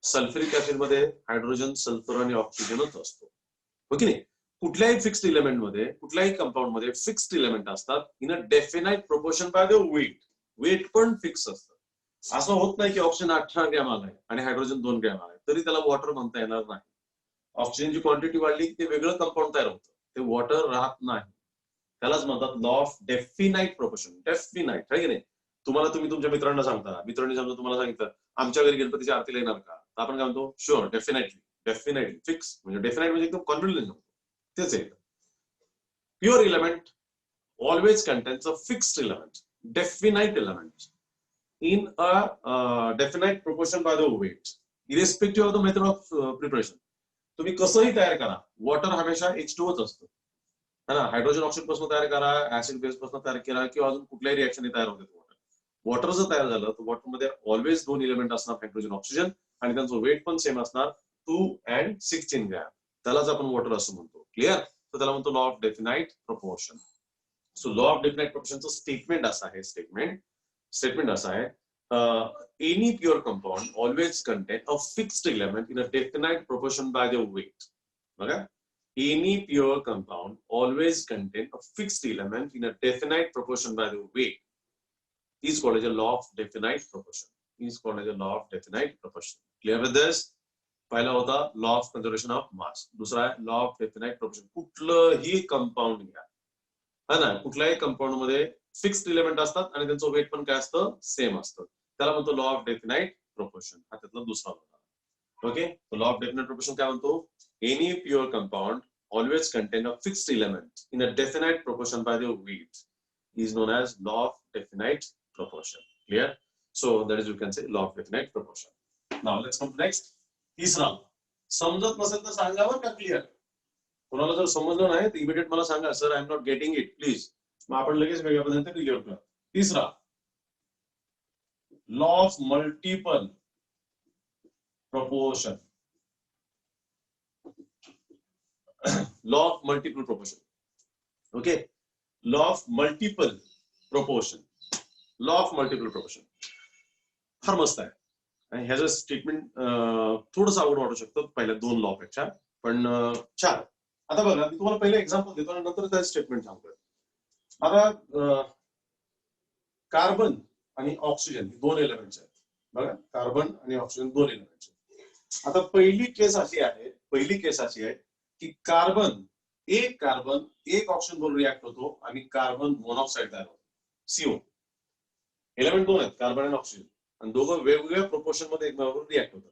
सल्फ्युरिक ऍसिड मध्ये हायड्रोजन सल्फर आणि ऑक्सिजनच असतो. हो की नाही? कुठल्याही फिक्स्ड एलिमेंट मध्ये, कुठल्याही कंपाऊंड मध्ये फिक्स्ड एलिमेंट असतात in a definite proportion by the weight. Weight पण फिक्स असतं. असं होत नाही की ऑक्सिजन 18 ग्रॅम आलाय आणि हायड्रोजन 2 ग्रॅम आलाय तरी त्याला वॉटर म्हणता येणार नाही. ऑक्सिजनची क्वांटिटी वाढली की ते वेगळं कंपाऊंड तयार होतं, ते वॉटर राहत नाही. त्यालाच म्हणतात law of definite proportion. Definite आहे की नाही? तुम्ही तुमच्या मित्रांना सांगता, मित्रांनी समजा तुम्हाला सांगितलं आमच्या घरी गणपतीच्या आरतीला येणार का, तर आपण काय म्हणतो? Sure, definitely. डेफिनेटली फिक्स म्हणजे डेफिनाइट म्हणजे एकदम कॉन्फिडंट. तेच आहे. Pure element always contains a fixed element, definite element in a definite proportion by the weight, irrespective of the method of preparation. तुम्ही कसंही तयार करा, वॉटर हमेशा H2Oच असतं, है ना? हायड्रोजन ऑक्साईड पासून तयार करा, ऍसिड बेस पासून तयार करा किंवा अजून कुठल्याही रिएक्शन तयार होते वॉटर. वॉटर जर तयार झालं तर वॉटरमध्ये ऑलवेज 2 एलिमेंट असणार, हायड्रोजन ऑक्सिजन, आणि त्यांचं वेट पण सेम असणार 2 and 16 ग्रॅम. त्यालाच आपण वॉटर असं म्हणतो. क्लिअर? तर त्याला म्हणतो law of definite proportion. So law of definite प्रोपोर्शनचं स्टेटमेंट असं आहे, स्टेटमेंट असं आहे, any pure compound always contain a fixed element in a definite proportion by their weight. Okay? Any pure compound always contain a fixed element in a definite proportion by their weight. Is called as a law of definite proportion. Is called as a law of definite proportion. Clear with this? पहिला होता law of conservation of mass, दुसरा आहे लॉ ऑफ डेफिनाइट प्रोपोर्शन. कुठलंही कंपाऊंड घ्या, है ना, कुठल्याही कंपाऊंड मध्ये फिक्स्ड एलिमेंट असतात आणि त्यांचं वेट पण काय असतं? सेम असतं. त्याला म्हणतो लॉ ऑफ डेफिनाइट प्रोपोर्शन. हा त्यातला दुसरा होता. Okay, law of definite proportion काय म्हणतो? Any pure compound always contain a fixed element in a definite proportion by the weight is known as law of definite proportion. Clear? So that is, you can say, law of definite proportion. Now let's come to next. तिसरा. समजत नसेल तर सांगा बरं का. क्लिअर? कोणाला जर समजलं नाही तर इमिडिएट मला सांगा, sir I am not getting it, please. मग आपण लगेच वेगळ्या पद्धतीने क्लिअर करू. तिसरा, law of multiple proportion. Law of multiple proportion. Okay, law of multiple proportion. Law of multiple proportion फार मस्त आहे. आणि ह्याचं स्टेटमेंट थोडंसं अवघड वाटू शकतं पहिल्या 2 लॉ पेक्षा, पण छान. आता बघा मी तुम्हाला पहिले एक्झाम्पल देतो आणि नंतर त्या स्टेटमेंट सांगतोय. आता कार्बन आणि ऑक्सिजन दोन एलिमेंट्स आहेत बघा, कार्बन आणि ऑक्सिजन दोन एलिमेंट्स आहेत. आता पहिली केस अशी आहे की कार्बन एक ऑक्सिजन बरोबर रिॲक्ट होतो आणि कार्बन मोनॉक्साईड तयार होतो, CO. एलिमेंट दोन आहेत, कार्बन आणि ऑक्सिजन, आणि दोघं वेगवेगळ्या प्रोपोर्शन मध्ये एकमेकांबरोबर रिॲक्ट होतात.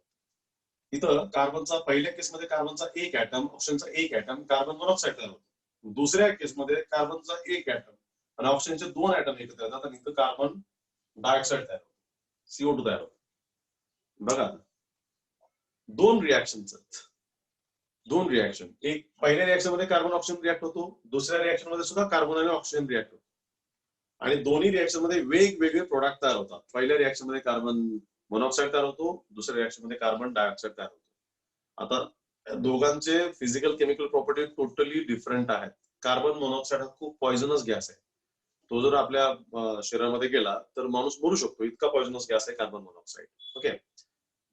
इथं कार्बनचा पहिल्या केसमध्ये कार्बनचा एक ऍटम, ऑक्सिजनचा एक ऍटम, कार्बन मोनॉक्साईड तयार होतो. दुसऱ्या केसमध्ये कार्बनचा एक ऍटम आणि ऑक्सिजनचे दोन ऍटम एकत्र येतात आणि इथं कार्बन डायऑक्साईड तयार होतो, CO2 तयार होतो. बघा दोन रिॲक्शन, एक पहिल्या रिॲक्शन मध्ये कार्बन ऑक्सिजन रिॲक्ट होतो, दुसऱ्या रिॲक्शन मध्ये सुद्धा कार्बन आणि ऑक्सिजन रिॲक्ट होतो आणि दोन्ही रिॲक्शन मध्ये वेगवेगळे प्रोडक्ट तयार होतात. पहिल्या रिॲक्शन मध्ये कार्बन मोनॉक्साईड तयार होतो, दुसऱ्या रिॲक्शन मध्ये कार्बन डायऑक्साईड तयार होतो. आता दोघांचे physical chemical property totally different आहेत. कार्बन मोनॉक्साईड हा खूप पॉइझनस गॅस आहे. तो जर आपल्या शरीरामध्ये गेला तर माणूस मरू शकतो, इतका पॉइझनस गॅस आहे कार्बन मोनॉक्साईड. ओके,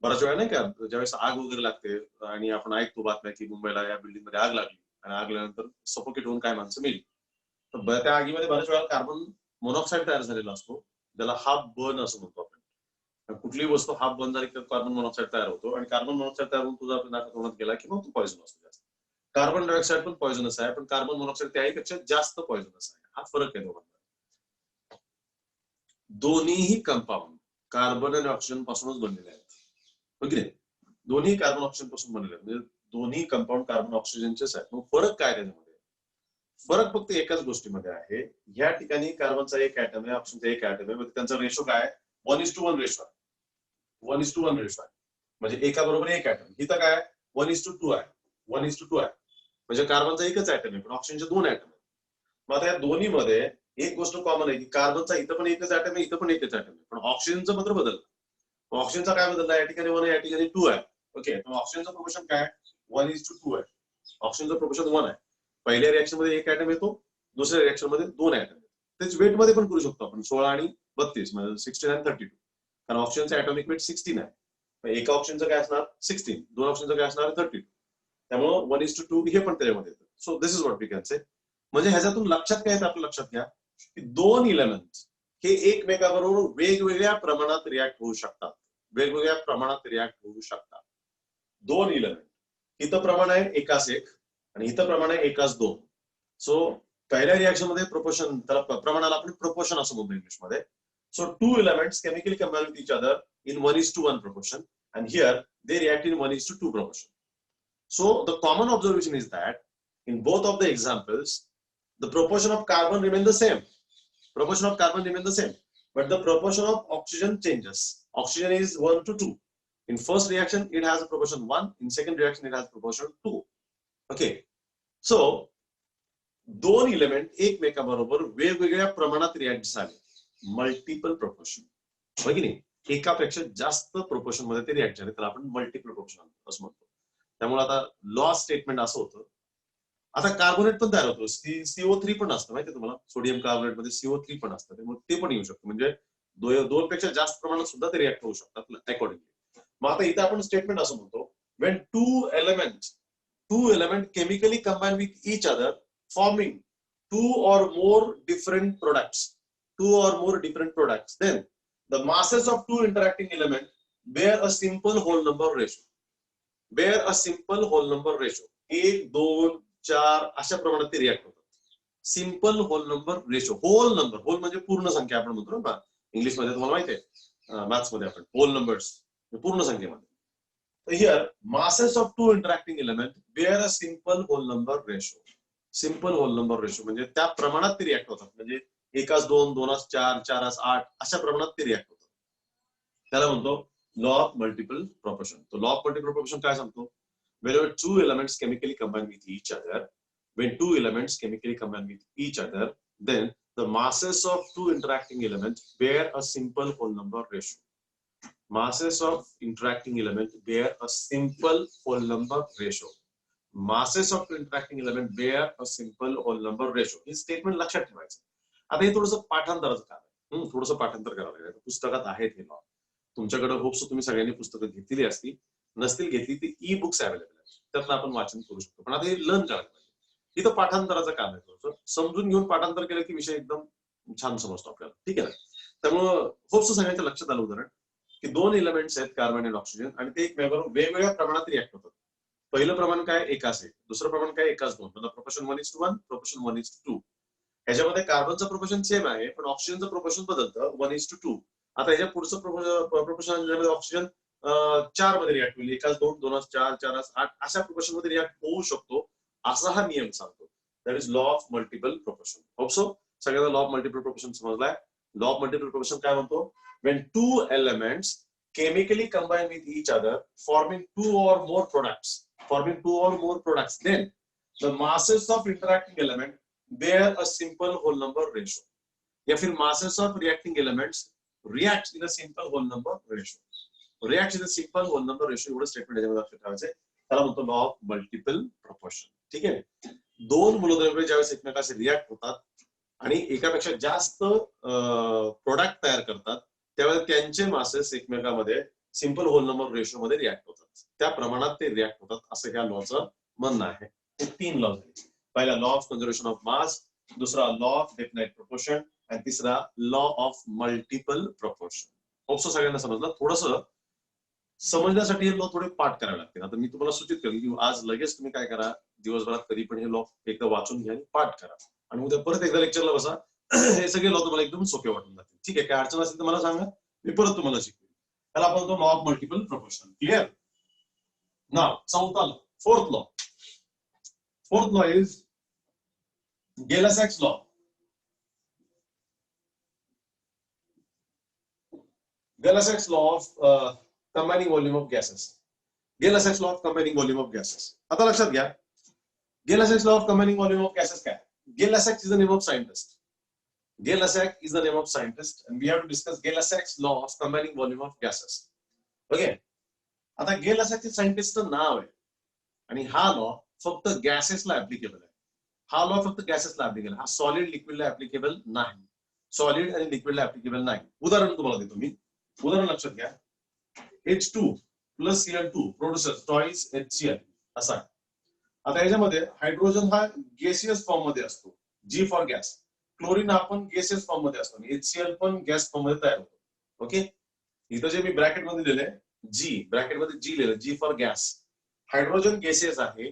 बऱ्याच वेळा नाही का ज्यावेळेस आग वगैरे लागते आणि आपण ऐकतो बातम्या की मुंबईला या बिल्डिंग मध्ये आग लागली आणि आग लागल्यानंतर सफोकेट होऊन काय माणसं मेली, तर त्या आगीमध्ये बऱ्याच वेळा कार्बन मोनॉक्साईड तयार झालेला असतो, त्याला हाफ बर्न असं म्हणतो आपण. कुठलीही वस्तू हाफ बर्न झाली तर कार्बन मोनॉक्साईड तयार होतो आणि कार्बन मोनॉक्साईड तयार होऊन तुझा नाकात तोंडात गेला की मग तो पॉइझन असतो जास्त. कार्बन डायऑक्साईड पण पॉइझनस आहे, पण कार्बन मोनॉक्साईड त्याहीपेक्षा जास्त पॉइझनस आहे. हा फरक आहे दोघांना. दोन्हीही कंपाऊंड कार्बन आणि ऑक्सिजन पासूनच बनलेले आहेत, ओके. दोन्ही कार्बन ऑक्सिजन पासून बनलेले आहेत, म्हणजे दोन्ही कंपाऊंड कार्बन ऑक्सिजनचेच आहेत. मग फरक काय त्याच्यामध्ये? फरक फक्त एकाच गोष्टीमध्ये आहे. ह्या ठिकाणी कार्बनचा एक ऍटम आहे, ऑक्सिजनचा एक ऍटम आहे, त्यांचा रेशो काय 1:1 रेशो आहे. 1:1 रेशो आहे, म्हणजे एका बरोबर एक ऍटम. इथं काय 1:2 आहे, 1:2 आहे, म्हणजे कार्बनचा एकच ऍटम आहे पण ऑक्सिजनचे दोन ऍटम आहेत. मग आता या दोन्ही मध्ये एक गोष्ट कॉमन आहे की कार्बनचा इथं पण एकच ऍटम आहे, इथं पण एकच ऍटम आहे, पण ऑक्सिजनचं मात्र बदललं. ऑक्सिजनचा काय बदलला, या ठिकाणी 1 आहे, या ठिकाणी 2 आहे. ओके, ऑक्सिजनचं प्रोपोर्शन काय 1:2 आहे, ऑक्सिजनचं प्रोपोर्शन 1 आहे. पहिल्या रिएक्शन मध्ये एक ऍटम येतो, दुसऱ्या रिएक्शन मध्ये दोन ऍटम येतो. तेच वेट मध्ये पण करू शकतो आपण, 16 आणि 32 म्हणजे 16 आणि 32, कारण ऑक्सिजनचा ऍटॉमिक वेट 16 आहे. एका ऑक्सिजनचं काय असणार 16, दोन ऑक्सिजनचं काय असणार 32, त्यामुळे 1:2 हे पण त्याच्यामध्ये येतं. So this is what we can say. म्हणजे ह्याच्यातून लक्षात काय येतं, आपलं लक्षात घ्या की दोन इलेमेंट हे एकमेकाबरोबर वेगवेगळ्या प्रमाणात रिॲक्ट होऊ शकतात, वेगवेगळ्या प्रमाणात रिॲक्ट होऊ शकतात. दोन इलेमेंट, इथं प्रमाण आहे एकास एक आणि इथं प्रमाण आहे एकास दोन. सो पहिल्या रिॲक्शन मध्ये प्रोपोर्शन, त्याला प्रमाणाला आपण प्रोपोर्शन असं म्हणतो इंग्लिश मध्ये. So two elements chemically combine with each other in 1:1 proportion, and here they react in 1:2 proportion. So the common observation is that in both of the examples the proportion of carbon remain the same, but the proportion of oxygen changes. Oxygen is 1:2. In first reaction it has a proportion 1, in second reaction it has proportion 2. Okay, so दोन एलिमेंट एकमेकांबरोबर वेगवेगळ्या प्रमाणात रिॲक्ट झाले, मल्टिपल प्रोपोर्शन, होय की नाही, एकापेक्षा जास्त प्रोपोर्शन मध्ये ते रिॲक्ट झाले, त्याला आपण मल्टिपल प्रोपोर्शन असं म्हणतो. त्यामुळे आता लॉ स्टेटमेंट असं होतं. आता कार्बोनेट पण तयार होतो, CO3 पण असतं माहिती तुम्हाला, सोडियम कार्बोनेट मध्ये CO3 पण असतं, त्यामुळे ते पण येऊ शकतं, म्हणजे दोन पेक्षा जास्त प्रमाणात सुद्धा ते रिॲक्ट होऊ शकतात अकॉर्डिंगली. मग आता इथं आपण स्टेटमेंट असं म्हणतो, when two element chemically combine with each other forming two or more different products, then the masses of two interacting elements bear a simple whole number ratio. 1, 2, 4 अशा प्रमाणात ते रिॲक्ट होतात. Simple whole number ratio, whole म्हणजे पूर्ण संख्या आपण म्हणतो ना इंग्लिश मध्ये, तुम्हाला माहिती आहे मॅथ्स मध्ये आपण होल नंबर्स पूर्ण संख्येमध्ये. तर here masses of two interacting elements bear a simple whole number ratio. Simple whole number ratio म्हणजे त्या प्रमाणात ते रिॲक्ट होतात, म्हणजे 1:2, 2:4, 4:8 अशा प्रमाणात ते रिॲक्ट होतात. त्याला म्हणतो लॉ ऑफ मल्टिपल प्रोपोर्शन. तो लॉ ऑफ मल्टिपल प्रोपोर्शन काय सांगतो, whenever two elements chemically combine with each other, then the masses of two interacting elements bear a simple whole number ratio. Masses of interacting elements bear a simple whole number ratio. Masses of interacting elements bear a simple whole number ratio. हे स्टेटमेंट लक्षात ठेवायचं. आता हे थोडंसं पाठांतराचं काम आहे, थोडंसं पाठांतर करावं लागेल. पुस्तकात आहेत हे लॉ, तुमच्याकडे होप्स तुम्ही सगळ्यांनी पुस्तकं घेतलेली असतील, नसतील घेतली ती ई बुक्स अवेलेबल आहेत, त्यातलं आपण वाचन करू शकतो. पण आता हे लर्न करायला पाहिजे. इथं पाठांतराचं काम आहे. समजून घेऊन पाठांतर केलं की विषय एकदम छान समजतो आपल्याला. ठीक आहे ना. त्यामुळं होप्स सगळ्यांच्या लक्षात आलं उदाहरण की 2 एलिमेंट्स आहेत कार्बन आणि ऑक्सिजन आणि ते एकमेकांवर वेगवेगळ्या प्रमाणात रिॲक्ट होतात. पहिलं प्रमाण काय 1:1, दुसरं प्रमाण काय 1:2, मतलब प्रोपोर्शन 1:1, प्रोपोर्शन 1:2. ह्याच्यामध्ये कार्बनचं प्रोपोर्शन सेम आहे पण ऑक्सिजनचं प्रोपोर्शन बदलतं 1:2. आता ह्याच्या पुढचं प्रोपोर्शन ऑक्सिजन 4 मध्ये रिॲक्ट होईल. 1:2, 2:4, 4:8 अशा प्रोपोर्शन मध्ये रिॲक्ट होऊ शकतो असा हा नियम सांगतो. That is law of multiple proportion. Hope so सगळ्यांना लॉ ऑफ मल्टिपल प्रोपोर्शन समजलाय. लॉ ऑफ मल्टिपल प्रोपोर्शन काय म्हणतो? when two elements chemically combine with each other forming two or more products, then the masses of interacting element bear a simple whole number ratio. या फिर masses of reacting elements react in a simple whole number ratio. reacts in a simple whole number ratio एवढं स्टेटमेंट याच्यामध्ये लक्षात ठेवायचं. त्याला म्हणतो लॉ ऑफ मल्टिपल प्रोपोर्शन. ठीक आहे. दोन मूलद्रव्ये ज्यावेळेस एकमेकांशी रिॲक्ट होतात आणि एकापेक्षा जास्त प्रोडक्ट तयार करतात त्यावेळेस त्यांचे मासेस एकमेकांमध्ये सिंपल होल नंबर रेशो मध्ये रिॲक्ट होतात. त्या प्रमाणात ते रिॲक्ट होतात असं ह्या लॉचं म्हणणं आहे. हे 3 लॉ झाले. पहिला लॉ ऑफ कन्झर्वेशन ऑफ मास, दुसरा लॉ ऑफ डेफिनाइट प्रोपोर्शन आणि तिसरा law of multiple proportion. Hopes सगळ्यांना समजलं. थोडंसं समजण्यासाठी हे लॉ थोडे पाठ करावे लागतील. आता मी तुम्हाला सूचित करेन की आज लगेच तुम्ही काय करा, दिवसभरात कधी पण हे लॉ एकदा वाचून घ्या आणि पाठ करा आणि उद्या परत एकदा लेक्चरला बसा. हे सगळे लॉ तुम्हाला एकदम सोपे वाटून जातील. ठीक आहे. काय अडचण असेल तर मला सांगा, मी परत तुम्हाला शिकवेन. त्याला आपण law of multiple proportion. Clear? नाव चौथा law, fourth law is Gay Lussac's law. Gay Lussac's law of combining volume of gases. Gay Lussac's law of combining volume of gases. आता लक्षात घ्या, Gay Lussac's law of combining volume of gases काय? गेला-सॅक्स is the name of scientist. Gay-Lussac is the name of scientist and we have to discuss Gay-Lussac's law of combining volume of gases. Okay. आता Gay-Lussac's सायंटिस्टचं नाव आहे आणि हा लॉ फक्त गॅसेसला ऍप्लिकेबल आहे. हा लॉ फक्त गॅसेसला ऍप्लिकेबल आहे. हा सॉलिड लिक्विडला ऍप्लिकेबल नाही. सॉलिड आणि लिक्विडला ऍप्लिकेबल नाही. उदाहरण तुम्हाला देतो मी. उदाहरण लक्षात घ्या. H2 plus Cl2 produces twice HCl असा आहे. आता याच्यामध्ये हायड्रोजन हा गॅसियस फॉर्म मध्ये असतो, G फॉर गॅस. क्लोरीन आपण गॅसियस फॉर्म मध्ये असतो, HCl पण गॅस फॉर्म मध्ये तयार होतो. ओके. इथं जे मी ब्रॅकेट मध्ये दिले G, ब्रॅकेट मध्ये G लिहिलं, G for gas. Hydrogen gaseous आहे,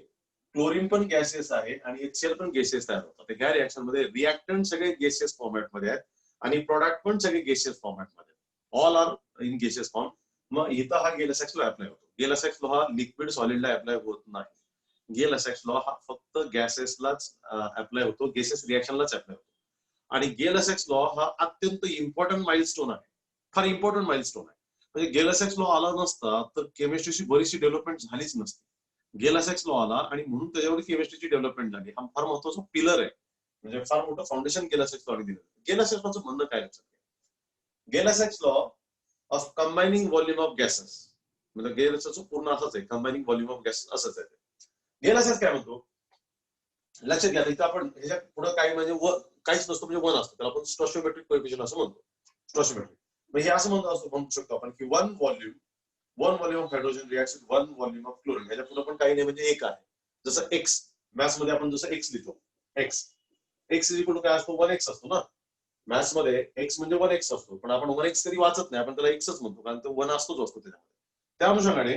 क्लोरीन पण गॅसियस आहे आणि HCl पण गॅसियस तयार होतात. ह्या रिएक्शन मध्ये रिएक्टंट सगळे गॅसियस फॉर्मॅट मध्ये आहेत आणि प्रोडक्ट पण सगळे गॅसियस फॉर्मॅट मध्ये. All are in gaseous form. मग इथं हा गेला-सॅक्स लॉ अप्लाय होतो. गेला-सॅक्स लॉ हा लिक्विड सॉलिडला अप्लाय होत नाही. गेला-सॅक्स लॉ हा फक्त गॅसेसलाच अप्लाय होतो, गॅसेस रिएक्शनलाच अप्लाय होतो. आणि गेला-सॅक्स लॉ हा अत्यंत इम्पॉर्टंट माइलस्टोन आहे, फार इम्पॉर्टंट माइलस्टोन आहे. म्हणजे गेला-सॅक्स लॉ आला नसता तर केमिस्ट्रीची बरीचशी डेव्हलपमेंट झालीच नसती. गेला-सॅक्स लॉ आला आणि म्हणून त्याच्यावर केमिस्ट्रीची डेव्हलपमेंट झाली. हा फार महत्वाचा पिलर आहे, म्हणजे फार मोठं फाउंडेशन गेला-सॅक्स लॉने दिलं. गेला-सॅक्स लॉचं म्हणणं काय लक्षात घ्या. Gay Lussac's law of combining volume of gases, म्हणजे गेला-सॅक्सचं पूर्ण असंच आहे, कंबाइनिंग व्हॉल्यूम ऑफ गॅसेस असंच आहे. गेला-सॅक्स काय म्हणतो लक्षात घ्या. इथं आपण ह्याच्या पुढे काही म्हणजे काहीच नसतो, म्हणजे 1 असतो. त्याला आपण स्टॉइचियोमेट्रिक कोएफिशियंट असं म्हणतो. स्टॉइचियोमेट्रिक म्हणजे असं म्हणू शकतो आपण की one volume of hydrogen reacts with 1 volume of chlorine. ह्याच्या पुढे पण काही नाही, म्हणजे 1 आहे. जसं एक्स मॅथ्स मध्ये आपण जसं एक्स लिहितो, एक्स इक्वल टू काय असतो, 1x असतो ना. मॅथ्स मध्ये एक्स म्हणजे 1x असतो, पण आपण 1x कधी वाचत नाही, आपण त्याला एक्सच म्हणतो कारण तो 1 असतोच असतो त्याच्यामध्ये. त्या अनुषंगाने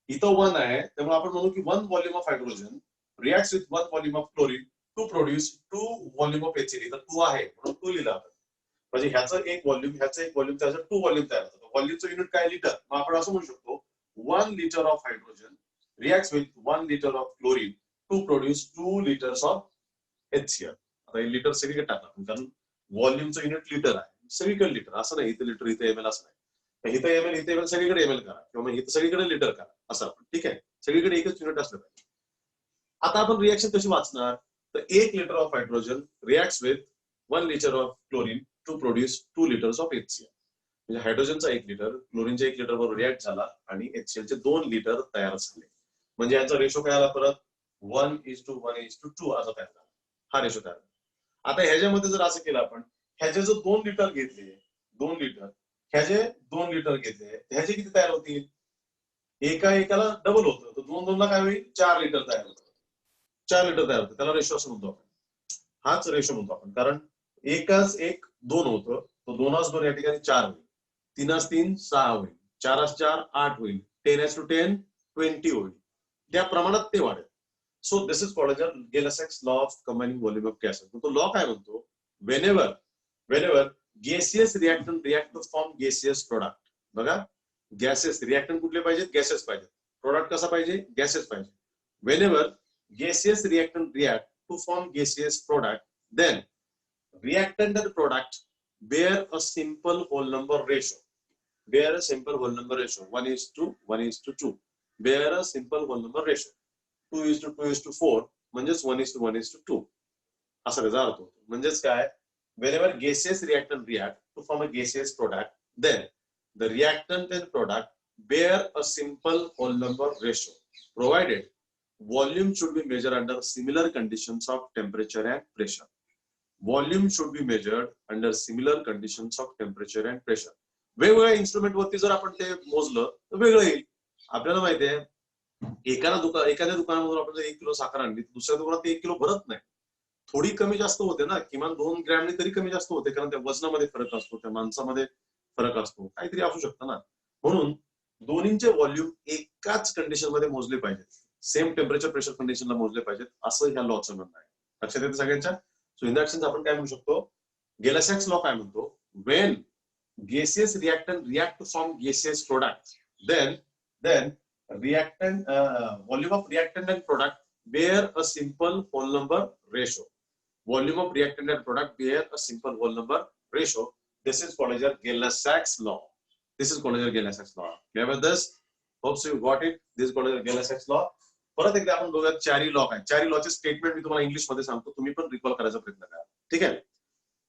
इथं 1 आहे, त्यामुळे आपण म्हणू की 1 volume of hydrogen reacts with 1 volume of chlorine to produce 2 volume of HCl. तर 2 आहे म्हणून 2 लिहिला आपण. म्हणजे ह्याचं एक व्हॉल्यूम, ह्याचं एक व्हॉल्यूम, त्याचं 2 व्हॉल्यूम तयार होतं. व्हॉल्यूमचं युनिट काय, लिटर. मग आपण असं म्हणू शकतो 1 liter of hydrogen reacts with 1 liter of chlorine to produce 2 liters of HCl. आता हे लिटर सगळीकडे टाका, कारण व्हॉल्यूमचं युनिट लिटर आहे, सगळीकडे लिटर असं नाही. इथं लिटर, इथं ml असं नाही. इथं ml, इथं ml, सगळीकडे ml करा किंवा मग इथं सगळीकडे लिटर करा असं आपण. ठीक आहे. सगळीकडे एकच युनिट असलं पाहिजे. आता आपण रिएक्शन कशी वाचणार, तर 1 liter of hydrogen reacts with 1 liter of chlorine to produce 2 liters of HCl. म्हणजे हायड्रोजनचा 1 लिटर क्लोरीनच्या 1 लिटर बरोबर रिएक्ट झाला आणि HCl चे 2 लिटर तयार झाले. म्हणजे यांचा रेशो काय आला, परत 1:1:2 असा तयार झाला. हा रेशो तयार झाला. आता ह्याच्यामध्ये जर असं केलं आपण, ह्याचे जर 2 लिटर घेतले, 2 लिटर, ह्याचे 2 लिटर घेतले, ह्याचे किती तयार होतील, एकाला डबल होतं, तर 2 ला काय होईल, 4 लिटर तयार होतं. 4 लिटर तयार होतं, त्याला रेशो असं म्हणतो आपण. हाच रेशो म्हणतो आपण, कारण एकाच एक 2 होतं, तो 2 या ठिकाणी 4 होईल, 3 6 होईल, 4 4 8 होईल, 10 20 होईल, त्या प्रमाणात ते वाढेल. So this is called as Gay Lussac's law of combining volume of gases. तो लॉ काय म्हणतो, whenever gaseous reactant react to form gaseous product. बघा, गॅसेस रिएक्टंट कुठले पाहिजेत, गॅसेस पाहिजेत, प्रोडक्ट कसा पाहिजे, गॅसेस पाहिजे. Whenever gaseous reactant react to form gaseous product, then reactant and product bear a simple whole number ratio. Bear a simple whole number ratio. 1:2. Bear a simple whole number ratio. 2:4 म्हणजेच 1:1:2 असा त्याचा अर्थ होतो. म्हणजेच काय, whenever gaseous reactant react to form a gaseous product, then the reactant and product bear a simple whole number ratio, provided volume should be measured under similar conditions of temperature and pressure. Volume should be measured under similar conditions of temperature and pressure. वेगवेगळ्या इन्स्ट्रुमेंट वरती जर आपण ते मोजलं तर वेगळं येईल. आपल्याला माहिती आहे, एखाद्या दुकानामधून आपण जर 1 किलो साखर आणली, दुसऱ्या दुकानात 1 किलो भरत नाही, थोडी कमी जास्त होते ना, किमान 2 ग्रॅमने तरी कमी जास्त होते, कारण त्या वजनामध्ये फरक असतो, त्या माणसामध्ये फरक असतो, काहीतरी असू शकतं ना. म्हणून दोन्हींचे व्हॉल्यूम एकाच कंडिशन मध्ये मोजले पाहिजेत, सेम टेम्परेचर प्रेशर कंडिशनला मोजले पाहिजेत, असं ह्या लॉचं म्हणणं आहे. लक्षात येतं सगळ्यांच्या. सो इन दॅट सेन्स आपण काय म्हणू शकतो, गेलसॅक्स लॉ काय म्हणतो, Wien gaseous reactant react to form gaseous product, then reactant volume of reactant and product bear a simple whole number ratio. Volume of reactant and product bear a simple whole number ratio. This is called as Gay-Lussac's law. This is called as Gay-Lussac's law. Clear with this? Hope you got it. This is called as Gay-Lussac's law. परत एकदा आपण बघूया चारी लॉ काय. चारी लॉचे स्टेटमेंट मी तुम्हाला इंग्लिश मध्ये सांगतो, तुम्ही पण रिकॉल करायचा प्रयत्न करा. ठीक आहे.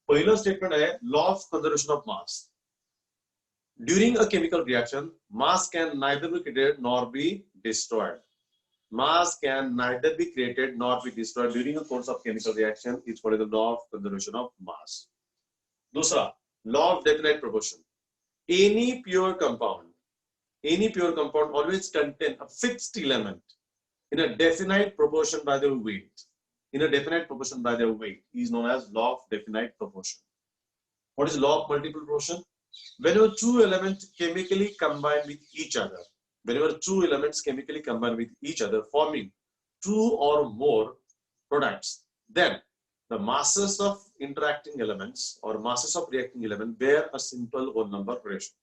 पहिलं स्टेटमेंट आहे law of conservation of mass. During a chemical reaction, mass can neither be created nor be destroyed. Mass can neither be created nor be destroyed during a course of chemical reaction. It's called the law of conservation of mass. दूसरा, law of definite proportion. Any pure compound always contain a fixed element in a definite proportion by their weight. In a definite proportion by their weight is known as law of definite proportion. What is law of multiple proportion? Whenever two elements chemically combine with each other, forming two or more products, then the masses of interacting elements or masses of reacting elements bear a simple whole number ratio.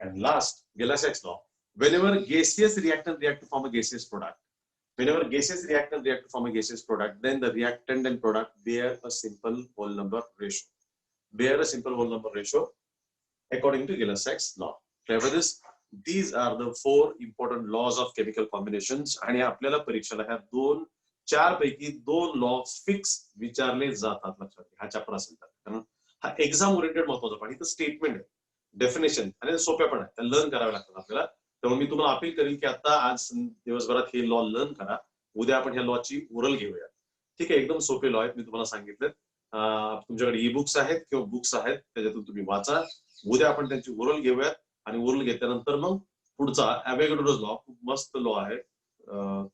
And last, Gay-Lussac's law. Whenever gaseous reactant react to form a gaseous product, then the reactant and product bear a simple whole number ratio. According to Gay-Lussac's law. Clear this? These are the 4 important laws of chemical combinations. आणि आपल्याला परीक्षेला ह्या 4 पैकी 2 लॉ फिक्स विचारले जातात. लक्षात घ्या, हा चॅप्टर असेल तर, कारण हा एक्झाम ओरिएंटेड महत्वाचा पण इथं स्टेटमेंट आहे, डेफिनेशन आणि सोप्या पण आहे, त्या लर्न कराव्या लागतात आपल्याला. त्यामुळे मी तुम्हाला अपील करेल की आता आज दिवसभरात हे लॉ लर्न करा, उद्या आपण ह्या लॉची ओरल घेऊया. ठीक आहे, एकदम सोपे लॉ आहेत, मी तुम्हाला सांगितलं. तुमच्याकडे ई बुक्स आहेत किंवा बुक्स आहेत, त्याच्यातून तुम्ही वाचा. उद्या आपण त्यांची ओरल घेऊयात आणि ओरल घेतल्यानंतर मग पुढचा ॲव्होगाड्रोज लॉ, खूप मस्त लॉ आहे,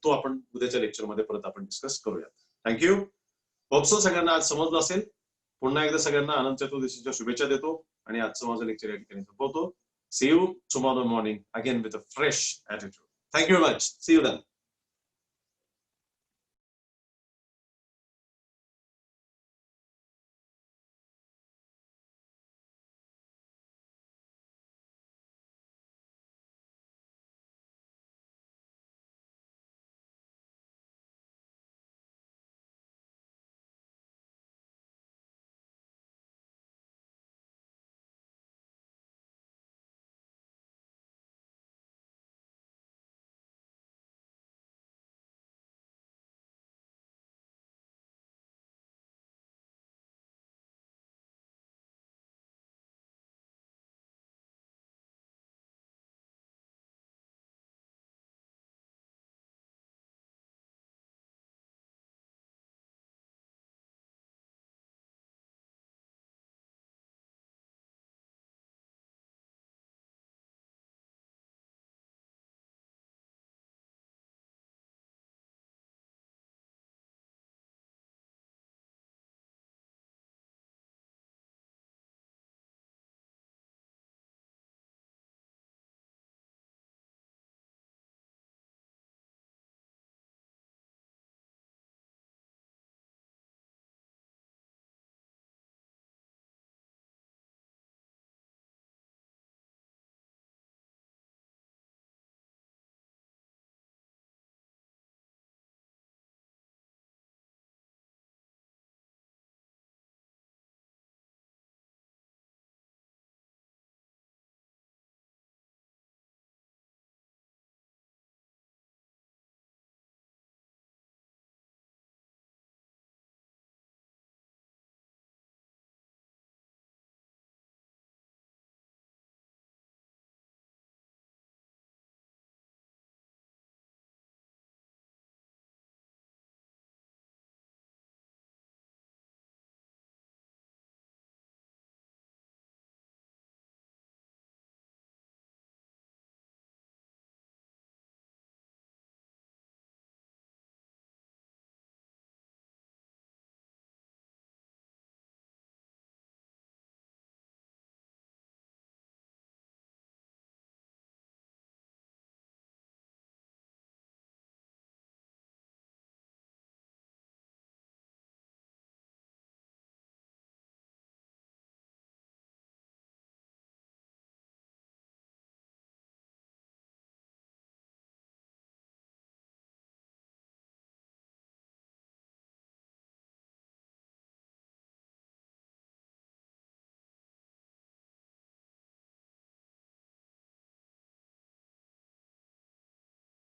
तो आपण उद्याच्या लेक्चर मध्ये परत आपण डिस्कस करूयात. थँक्यू. होपसो सगळ्यांना आज समजलं असेल. पुन्हा एकदा सगळ्यांना अनंत चतुर्दशीच्या शुभेच्छा देतो आणि आजचं माझं लेक्चर या ठिकाणी संपवतो. See you tomorrow morning again with a fresh attitude. Thank you very much. See you then.